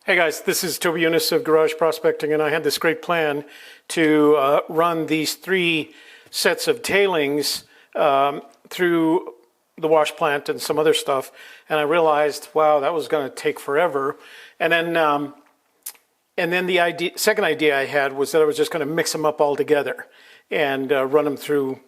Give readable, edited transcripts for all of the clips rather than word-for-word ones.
Hey guys, this is Toby Eunice of Garage Prospecting, and I had this great plan to run these 3 sets of tailings through the wash plant and some other stuff, and I realized, wow, that was going to take forever. And then the second idea I had was that I was just going to mix them up all together and run them through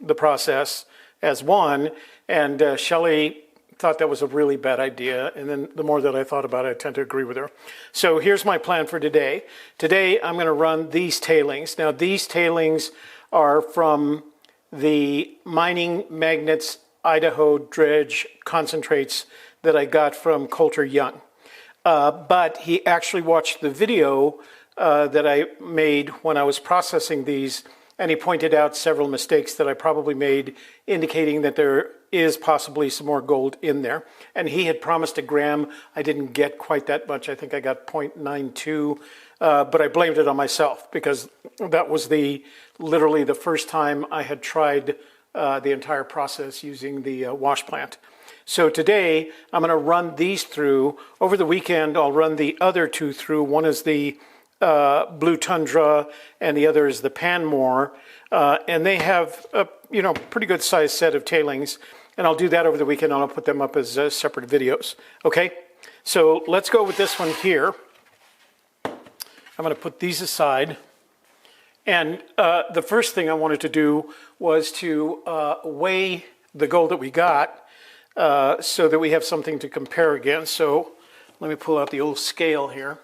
the process as one. And Shelley thought that was a really bad idea, and then the more that I thought about it, I tend to agree with her. So here's my plan for today. Today I'm going to run these tailings. Now these tailings are from the MiningMagnets Idaho Dredge Concentrates that I got from Coulter Young. But he actually watched the video that I made when I was processing these, and he pointed out several mistakes that I probably made, indicating that there is possibly some more gold in there. And he had promised a gram. I didn't get quite that much. I think I got 0.92, but I blamed it on myself because that was literally the first time I had tried the entire process using the wash plant. So today I'm going to run these through. Over the weekend I'll run the other 2 through. One is the Blue Tundra and the other is the Panmore, and they have a pretty good sized set of tailings, and I'll do that over the weekend and I'll put them up as separate videos. Okay, so let's go with this one here. I'm going to put these aside, and the first thing I wanted to do was to weigh the gold that we got so that we have something to compare against. So let me pull out the old scale here.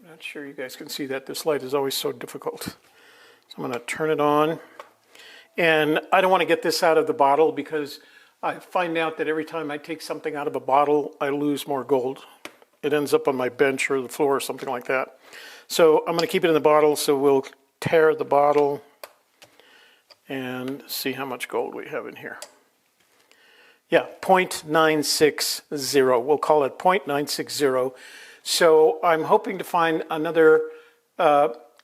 Not sure you guys can see that. This light is always so difficult. So I'm going to turn it on. And I don't want to get this out of the bottle because I find out that every time I take something out of a bottle, I lose more gold. It ends up on my bench or the floor or something like that. So I'm going to keep it in the bottle, so we'll tear the bottle and see how much gold we have in here. Yeah, 0.960. We'll call it 0.960. So I'm hoping to find another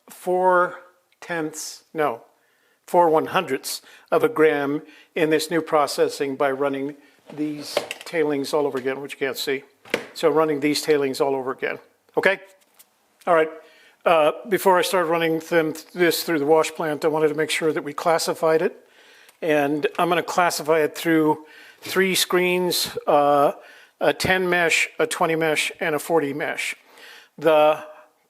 4 100ths of a gram in this new processing by running these tailings all over again, which you can't see. So running these tailings all over again. Okay? All right. Before I start running this through the wash plant, I wanted to make sure that we classified it. And I'm going to classify it through 3 screens, a 10 mesh, a 20 mesh, and a 40 mesh. The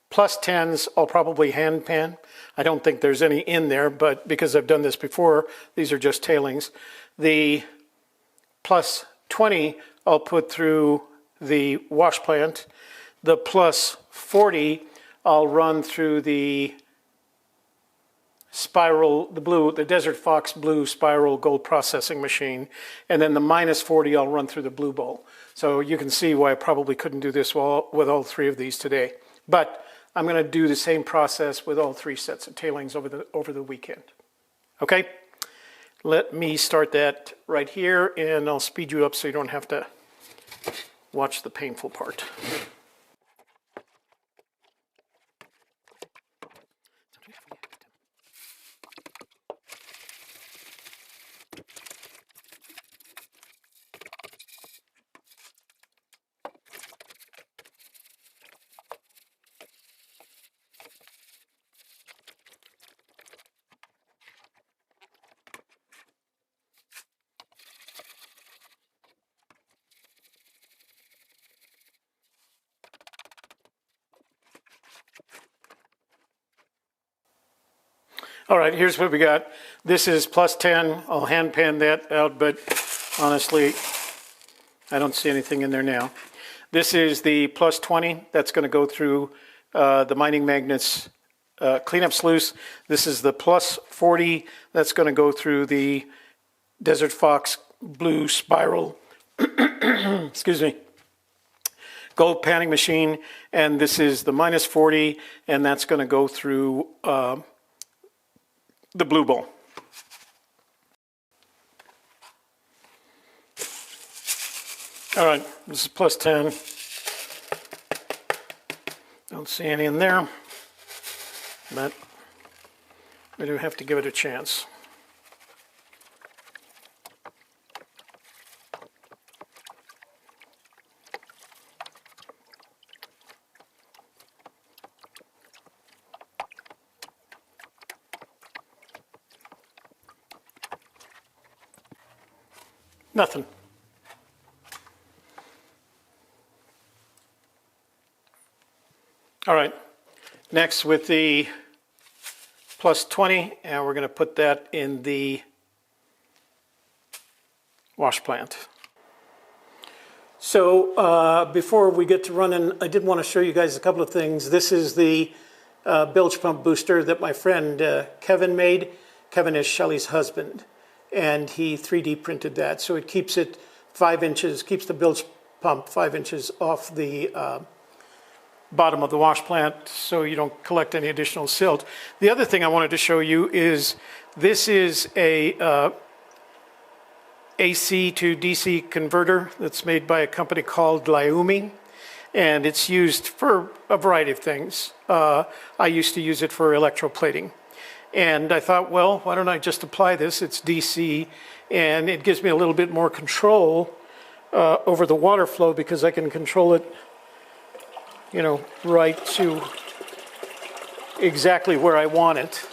plus 10s I'll probably hand pan. I don't think there's any in there, but because I've done this before, these are just tailings. The plus 20 I'll put through the wash plant. The plus 40 I'll run through the spiral, the Desert Fox Blue spiral gold processing machine. And then the minus 40 I'll run through the Blue Bowl. So you can see why I probably couldn't do this with all 3 of these today. But I'm going to do the same process with all 3 sets of tailings over the weekend. Okay? Let me start that right here, and I'll speed you up so you don't have to watch the painful part. All right, here's what we got. This is plus 10. I'll hand pan that out, but honestly, I don't see anything in there now. This is the plus 20. That's going to go through the MiningMagnets cleanup sluice. This is the plus 40. That's going to go through the Desert Fox Blue Spiral, excuse me, gold panning machine. And this is the minus 40, and that's going to go through the Blue Bowl. All right, this is plus 10. Don't see any in there, but we do have to give it a chance. Nothing. All right, next with the plus 20, and we're going to put that in the wash plant. So before we get to running, I did want to show you guys a couple of things. This is the bilge pump booster that my friend Kevin made. Kevin is Shelley's husband, and he 3D printed that. So it keeps it 5 inches, keeps the bilge pump 5 inches off the bottom of the wash plant so you don't collect any additional silt. The other thing I wanted to show you is this is a AC to DC converter that's made by a company called Lyumi, and it's used for a variety of things. I used to use it for electroplating, and I thought, well, why don't I just apply this? It's DC, and it gives me a little bit more control over the water flow because I can control it, you know, right to exactly where I want it.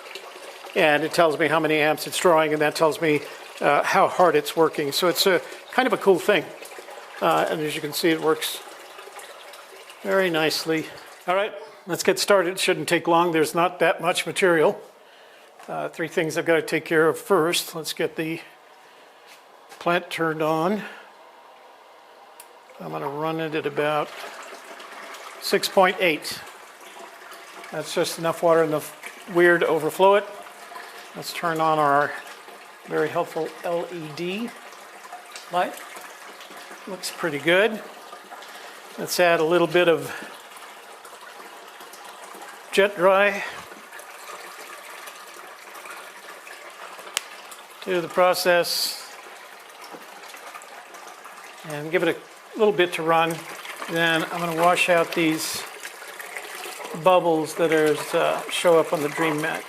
And it tells me how many amps it's drawing, and that tells me how hard it's working. So it's a kind of a cool thing. And as you can see, it works very nicely. All right, let's get started. It shouldn't take long. There's not that much material. 3 things I've got to take care of first. Let's get the plant turned on. I'm going to run it at about 6.8. That's just enough water in the weir to overflow it. Let's turn on our very helpful LED light. Looks pretty good. Let's add a little bit of jet dry to the process and give it a little bit to run. Then I'm going to wash out these bubbles that show up on the dream mat.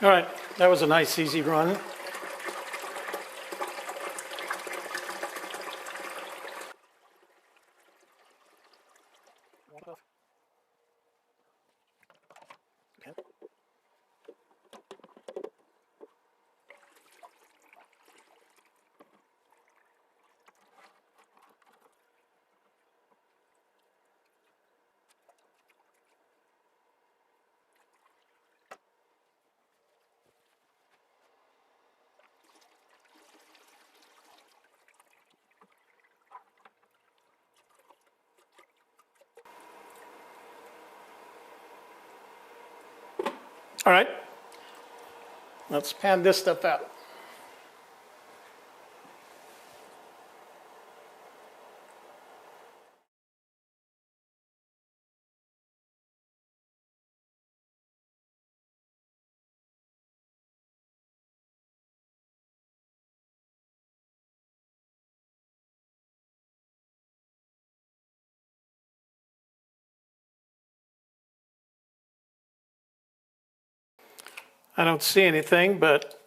All right, that was a nice, easy run. All right, let's pan this stuff out. I don't see anything, but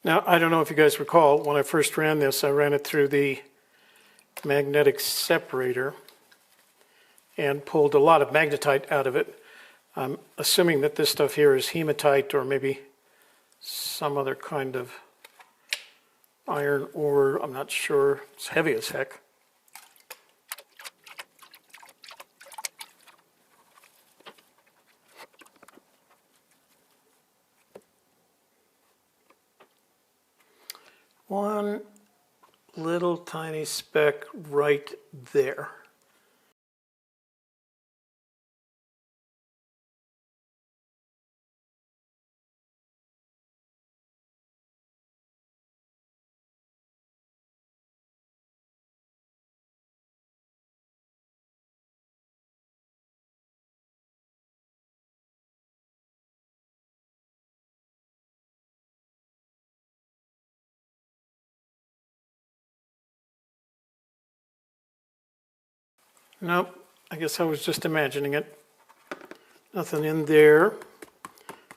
now I don't know if you guys recall, when I first ran this, I ran it through the magnetic separator and pulled a lot of magnetite out of it. I'm assuming that this stuff here is hematite or maybe some other kind of iron ore. I'm not sure. It's heavy as heck. One little tiny speck right there. Nope, I guess I was just imagining it. Nothing in there.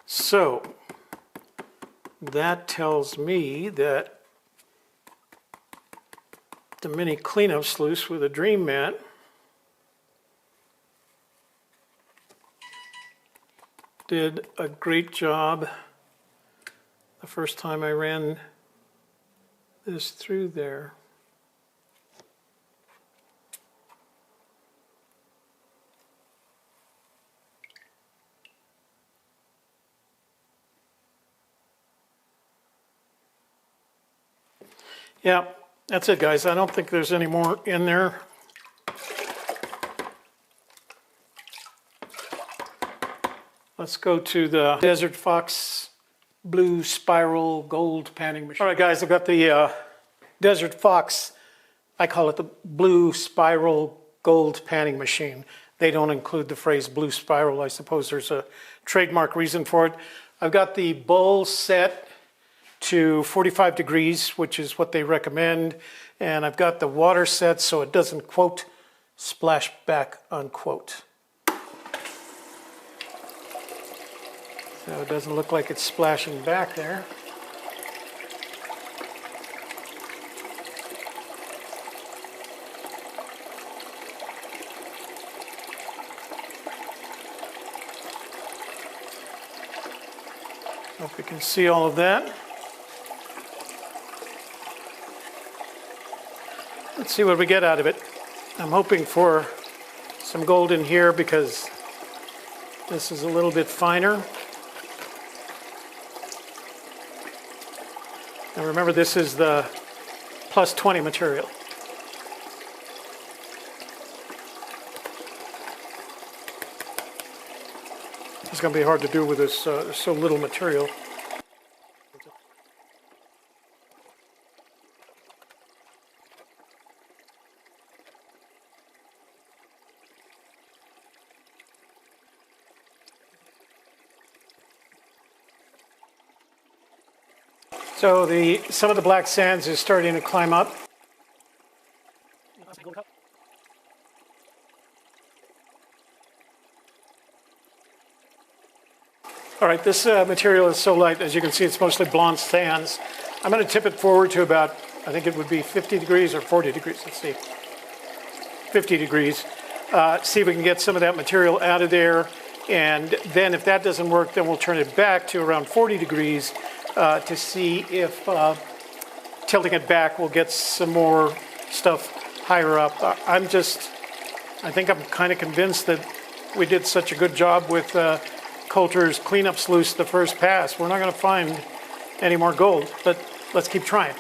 So that tells me that the mini cleanup sluice with a dream mat did a great job the first time I ran this through there. Yeah, that's it, guys. I don't think there's any more in there. Let's go to the Desert Fox Blue Spiral Gold Panning Machine. All right, guys, I've got the Desert Fox. I call it the Blue Spiral Gold Panning Machine. They don't include the phrase blue spiral. I suppose there's a trademark reason for it. I've got the bowl set to 45 degrees, which is what they recommend. And I've got the water set so it doesn't, quote, splash back, unquote. So it doesn't look like it's splashing back there. Hope you can see all of that. Let's see what we get out of it. I'm hoping for some gold in here because this is a little bit finer. And remember, this is the plus 20 material. It's going to be hard to do with this so little material. So some of the black sands is starting to climb up. All right, this material is so light, as you can see, it's mostly blonde sands. I'm going to tip it forward to about, I think it would be 50 degrees or 40 degrees, let's see. 50 degrees. See if we can get some of that material out of there. And then if that doesn't work, then we'll turn it back to around 40 degrees to see if tilting it back will get some more stuff higher up. I think I'm kind of convinced that we did such a good job with Coulter's cleanup sluice the first pass. We're not going to find any more gold, but let's keep trying.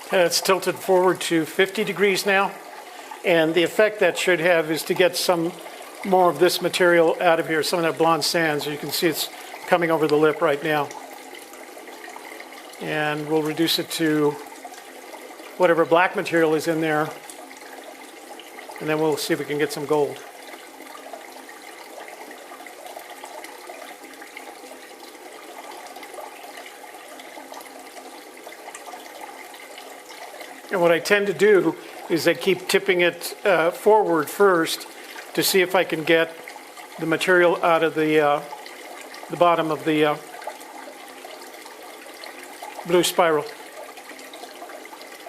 It's tilted forward to 50 degrees now, and the effect that should have is to get some more of this material out of here, some of that blonde sand. So you can see it's coming over the lip right now. And we'll reduce it to whatever black material is in there, and then we'll see if we can get some gold. And what I tend to do is I keep tipping it forward first to see if I can get the material out of the bottom of the blue spiral.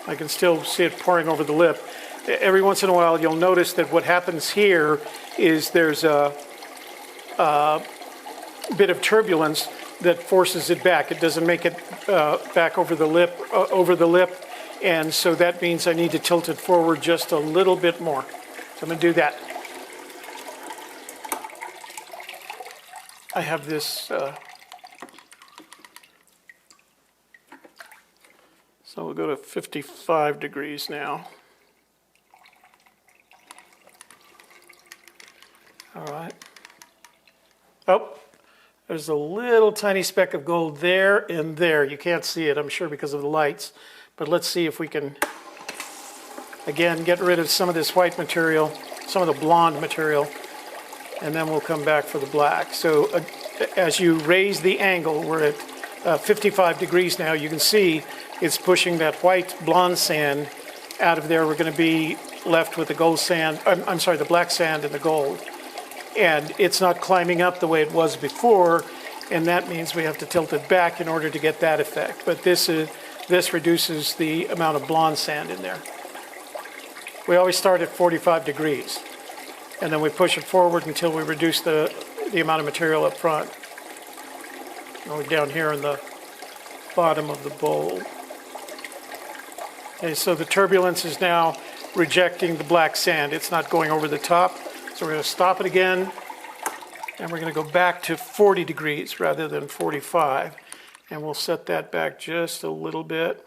I can still see it pouring over the lip. Every once in a while, you'll notice that what happens here is there's a bit of turbulence that forces it back. It doesn't make it back over the lip, and so that means I need to tilt it forward just a little bit more. So I'm going to do that. I have this, so we'll go to 55 degrees now. All right. Oh, there's a little tiny speck of gold there and there. You can't see it, I'm sure, because of the lights. But let's see if we can, again, get rid of some of this white material, some of the blonde material, and then we'll come back for the black. So as you raise the angle, we're at 55 degrees now. You can see it's pushing that white blonde sand out of there. We're going to be left with the gold sand, I'm sorry, the black sand and the gold. And it's not climbing up the way it was before, and that means we have to tilt it back in order to get that effect. But this reduces the amount of blonde sand in there. We always start at 45 degrees, and then we push it forward until we reduce the amount of material up front. And we're down here in the bottom of the bowl. Okay, so the turbulence is now rejecting the black sand. It's not going over the top. So we're going to stop it again, and we're going to go back to 40 degrees rather than 45. And we'll set that back just a little bit.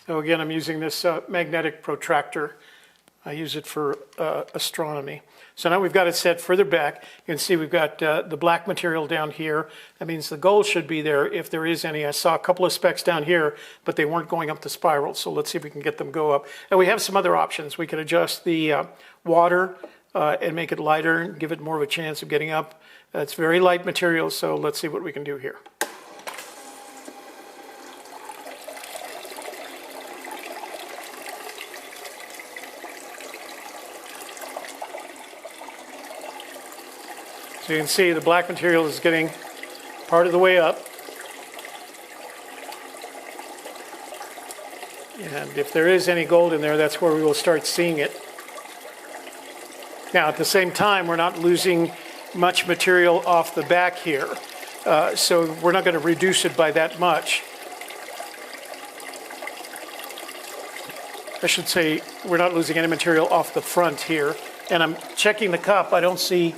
So again, I'm using this magnetic protractor. I use it for astronomy. So now we've got it set further back. You can see we've got the black material down here. That means the gold should be there if there is any. I saw a couple of specks down here, but they weren't going up the spiral. So let's see if we can get them go up. And we have some other options. We can adjust the water and make it lighter and give it more of a chance of getting up. It's very light material, so let's see what we can do here. So you can see the black material is getting part of the way up. And if there is any gold in there, that's where we will start seeing it. Now, at the same time, we're not losing much material off the back here. So we're not going to reduce it by that much. I should say we're not losing any material off the front here. And I'm checking the cup. I don't see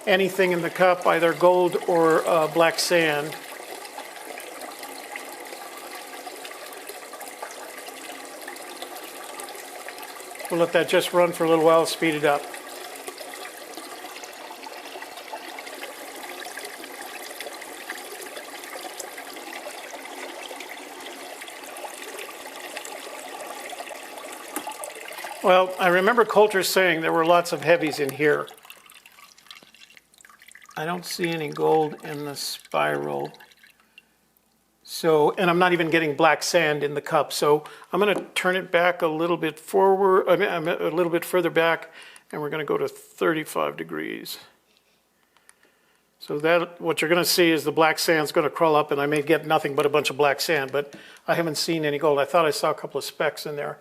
anything in the cup, either gold or black sand. We'll let that just run for a little while, speed it up. Well, I remember Coulter saying there were lots of heavies in here. I don't see any gold in the spiral. So, and I'm not even getting black sand in the cup. So I'm going to turn it back a little bit forward, a little bit further back, and we're going to go to 35 degrees. So that, what you're going to see is the black sand's going to crawl up, and I may get nothing but a bunch of black sand, but I haven't seen any gold. I thought I saw a couple of specks in there,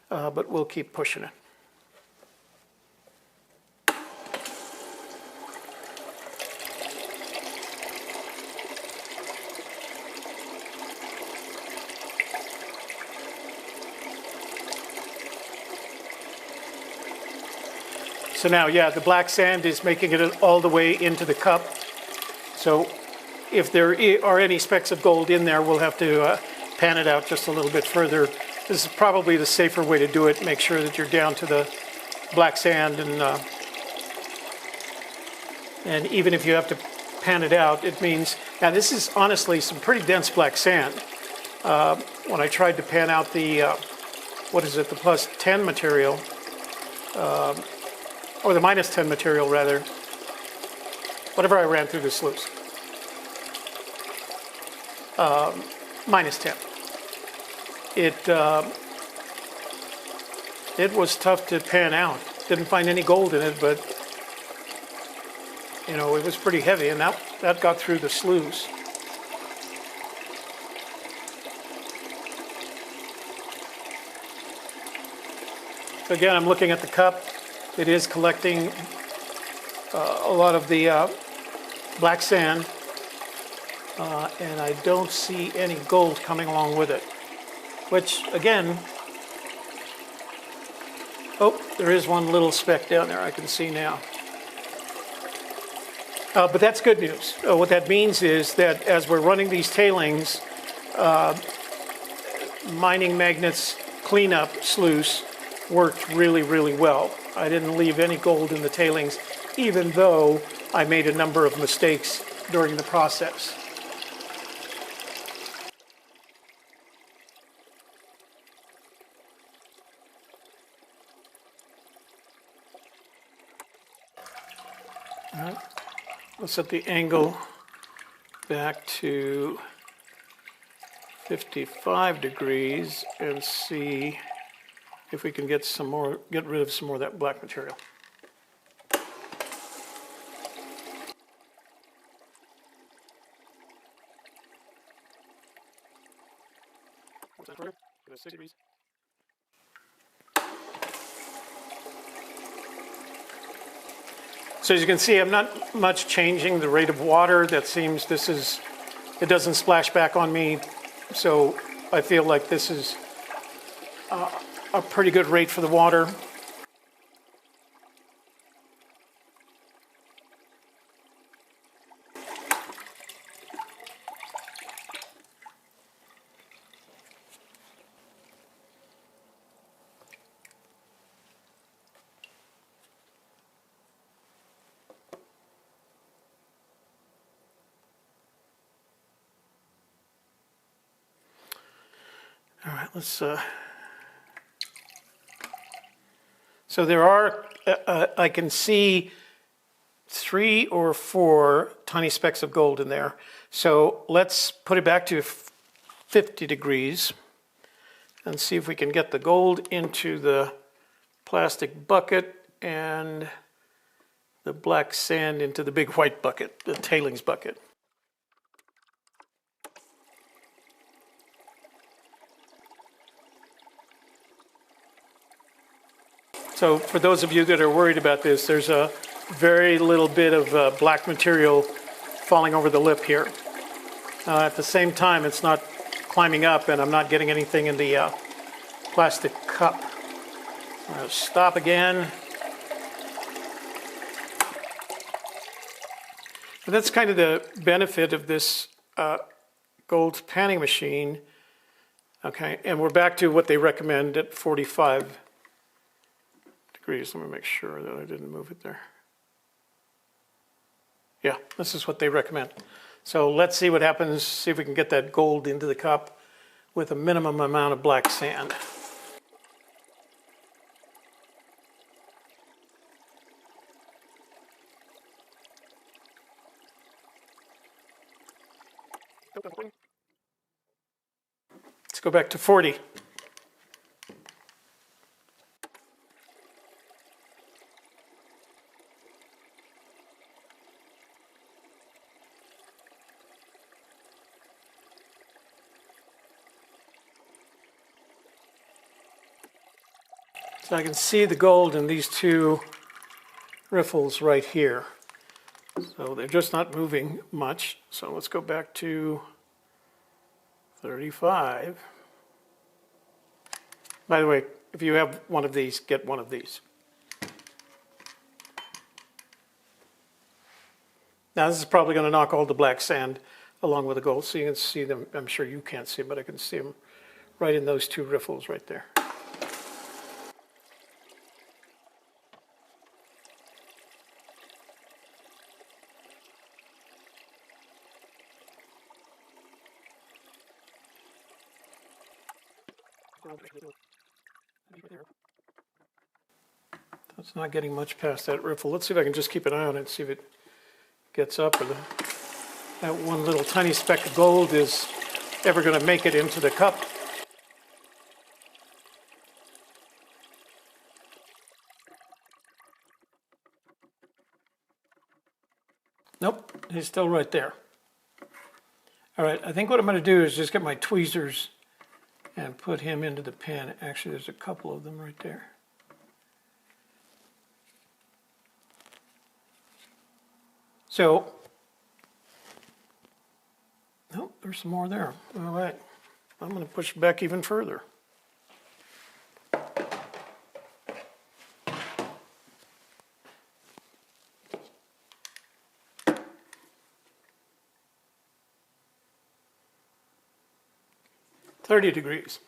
but we'll keep pushing it. So now, yeah, the black sand is making it all the way into the cup. So if there are any specks of gold in there, we'll have to pan it out just a little bit further. This is probably the safer way to do it. Make sure that you're down to the black sand, and even if you have to pan it out, it means, now this is honestly some pretty dense black sand. When I tried to pan out the, the plus 10 material, or the minus 10 material rather, whatever I ran through the sluice. minus 10. It was tough to pan out. Didn't find any gold in it, but you know, it was pretty heavy, and that got through the sluice. So again, I'm looking at the cup. It is collecting a lot of the black sand, and I don't see any gold coming along with it, which again, oh, there is one little speck down there I can see now. But that's good news. What that means is that as we're running these tailings, MiningMagnets cleanup sluice worked really, really well. I didn't leave any gold in the tailings, even though I made a number of mistakes during the process. All right. We'll set the angle back to 55 degrees and see if we can get rid of some more of that black material. So as you can see, I'm not much changing the rate of water. That seems, it doesn't splash back on me. So I feel like this is a pretty good rate for the water. All right, let's, so there are, I can see 3 or 4 tiny specks of gold in there. So let's put it back to 50 degrees and see if we can get the gold into the plastic bucket and the black sand into the big white bucket, the tailings bucket. So for those of you that are worried about this, there's a very little bit of black material falling over the lip here. At the same time, it's not climbing up and I'm not getting anything in the plastic cup. I'm going to stop again. And that's kind of the benefit of this gold panning machine. Okay, and we're back to what they recommend at 45 degrees. Let me make sure that I didn't move it there. Yeah, this is what they recommend. So let's see what happens, see if we can get that gold into the cup with a minimum amount of black sand. Let's go back to 40. So I can see the gold in these 2 riffles right here. So they're just not moving much. So let's go back to 35. By the way, if you have one of these, get one of these. Now this is probably going to knock all the black sand along with the gold, so you can see them. I'm sure you can't see them, but I can see them right in those 2 riffles right there. It's not getting much past that riffle. Let's see if I can just keep an eye on it and see if it gets up. Or that one little tiny speck of gold is ever going to make it into the cup. Nope, he's still right there. All right, I think what I'm going to do is just get my tweezers and put him into the pen. Actually, there's a couple of them right there. So, oh, there's some more there. All right, I'm going to push back even further. $30.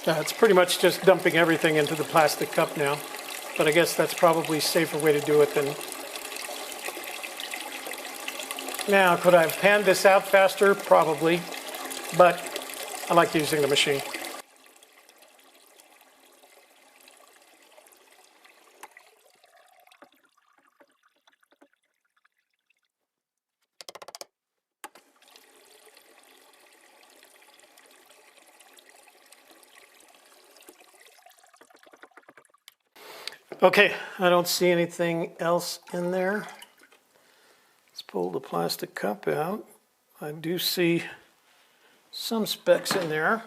It's pretty much just dumping everything into the plastic cup now, but I guess that's probably a safer way to do it than... Now, could I have panned this out faster? Probably, but I like using the machine. Okay, I don't see anything else in there. Let's pull the plastic cup out. I do see some specks in there.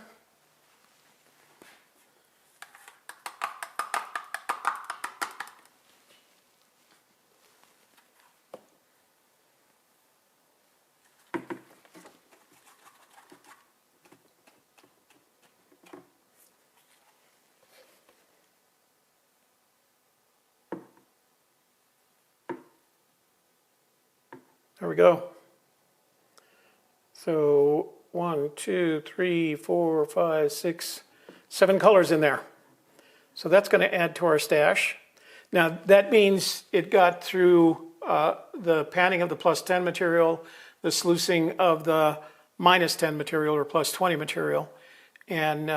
There we go. So 1, 2, 3, 4, 5, 6, 7 colors in there. So that's going to add to our stash. Now that means it got through the panning of the +10 material, the sluicing of the -10 material or +20 material, and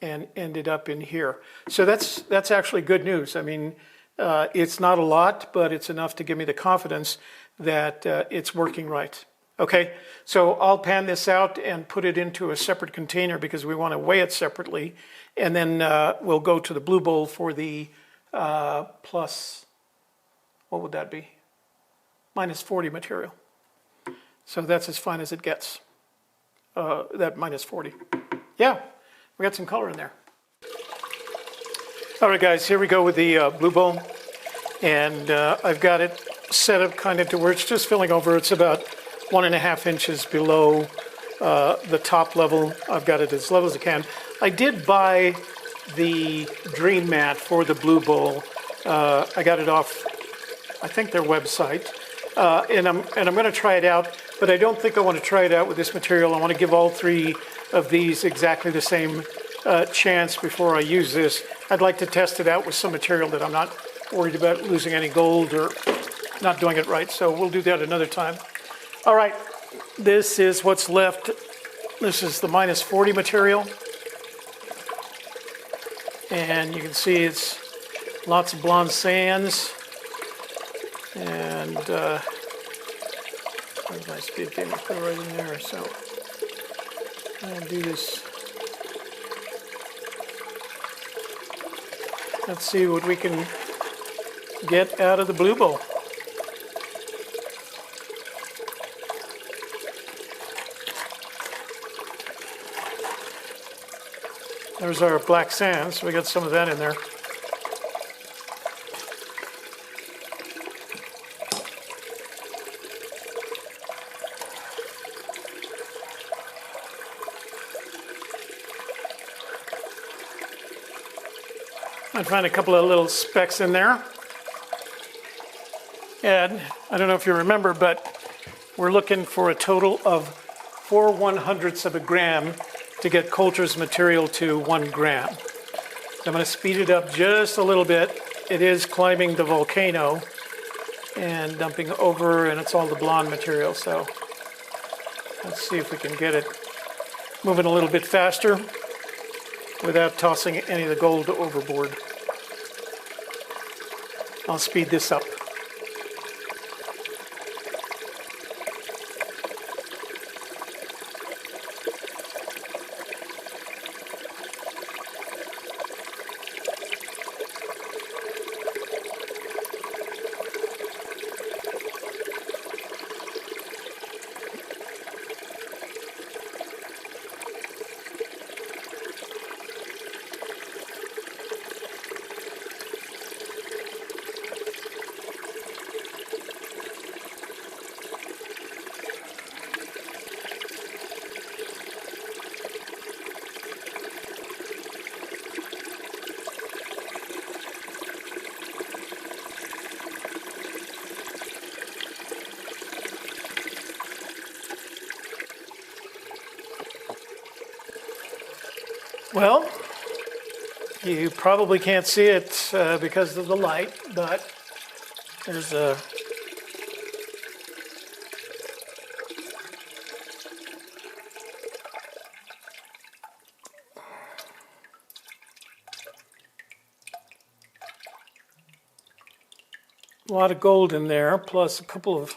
ended up in here. So that's actually good news. I mean, it's not a lot, but it's enough to give me the confidence that it's working right. Okay, so I'll pan this out and put it into a separate container because we want to weigh it separately, and then we'll go to the blue bowl for the plus, what would that be? -40 material. So that's as fine as it gets, that -40. Yeah, we got some color in there. All right, guys, here we go with the blue bowl, and I've got it set up kind of to where it's just filling over. It's about 1.5 inches below the top level. I've got it as level as I can. I did buy the dream mat for the blue bowl. I got it off, I think, their website, and I'm going to try it out. But I don't think I want to try it out with this material. I want to give all 3 of these exactly the same chance before I use this. I'd like to test it out with some material that I'm not worried about losing any gold or not doing it right, so we'll do that another time. All right, this is what's left. This is the -40 material. And you can see it's lots of blonde sands. And where's my speed game? I put it right in there, so I'll do this. Let's see what we can get out of the blue bowl. There's our black sand, so we got some of that in there. I'd find a couple of little specks in there. And I don't know if you remember, but we're looking for a total of 4 1/100ths of a gram to get Coulter's material to 1 gram. I'm going to speed it up just a little bit. It is climbing the volcano and dumping over, and it's all the blonde material. So let's see if we can get it moving a little bit faster without tossing any of the gold overboard. I'll speed this up. Well, you probably can't see it because of the light, but there's a lot of gold in there, plus a couple of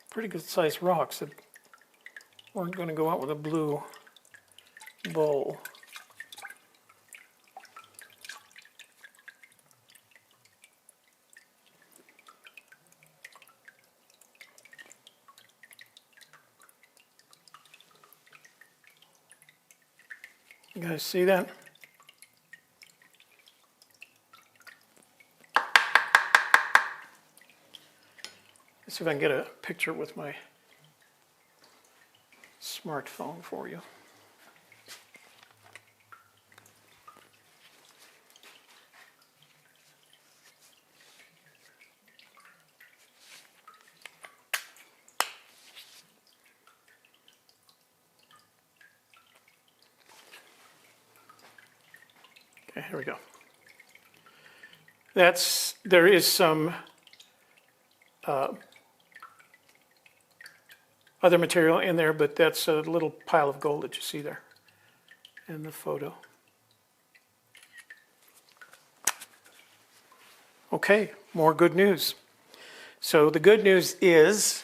pretty good sized rocks that weren't going to go out with a blue bowl. You guys see that? Let's see if I can get a picture with my smartphone for you. Okay, here we go. There is some other material in there, but that's a little pile of gold that you see there in the photo. Okay, more good news. So the good news is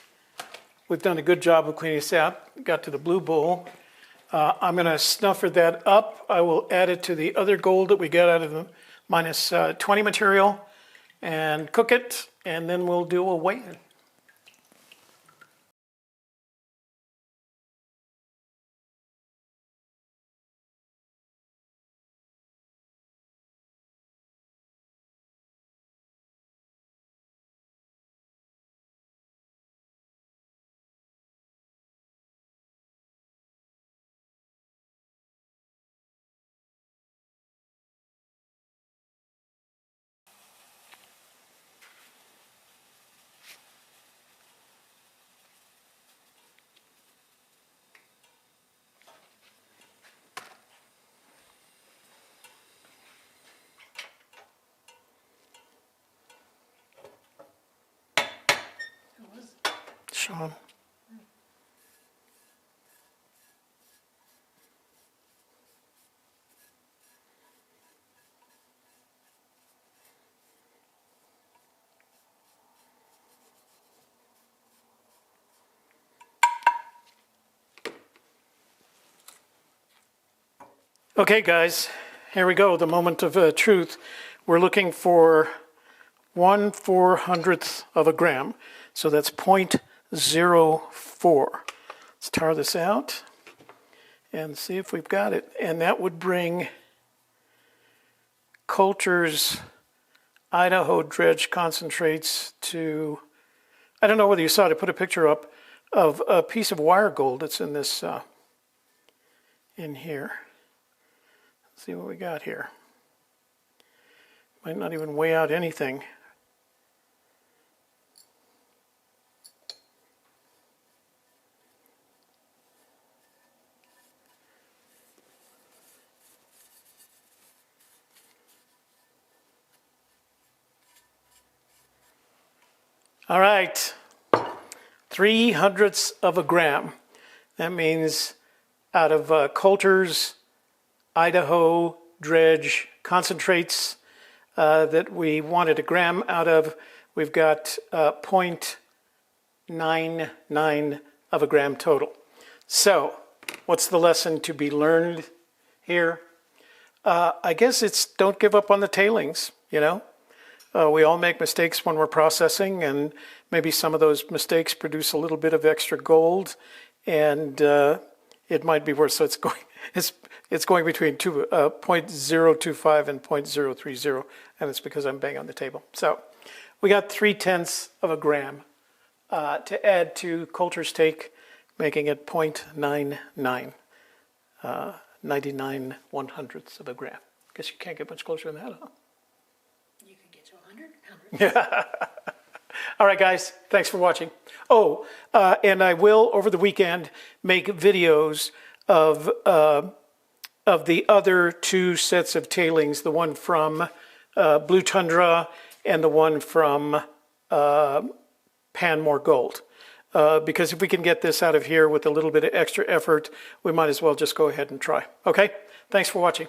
we've done a good job of cleaning this out. Got to the blue bowl. I'm going to snuffer that up. I will add it to the other gold that we got out of the minus 20 material and cook it, and then we'll do a weigh-in. Sean. Okay, guys, here we go, the moment of truth. We're looking for 1/400th of a gram, so that's 0.04. Let's tar this out and see if we've got it. And that would bring Coulter's Idaho Dredge Concentrates to, I don't know whether you saw it, I put a picture up of a piece of wire gold that's in this, in here. Let's see what we got here. Might not even weigh out anything. All right, 0.03 of a gram. That means out of Coulter's Idaho Dredge Concentrates that we wanted a gram out of, we've got 0.99 of a gram total. So, what's the lesson to be learned here? I guess it's don't give up on the tailings, you know? We all make mistakes when we're processing, and maybe some of those mistakes produce a little bit of extra gold, and it might be worse. So it's going between 0.025 and 0.030, and it's because I'm banging on the table. So we got 0.3 of a gram to add to Coulter's take, making it 0.99, 99/100ths of a gram. Guess you can't get much closer than that, huh? You could get to 100. Yeah. All right, guys, thanks for watching. Oh, and I will, over the weekend, make videos of of the other two sets of tailings, the one from Blue Tundra and the one from Panmore Gold. Because if we can get this out of here with a little bit of extra effort, we might as well just go ahead and try. Okay? Thanks for watching.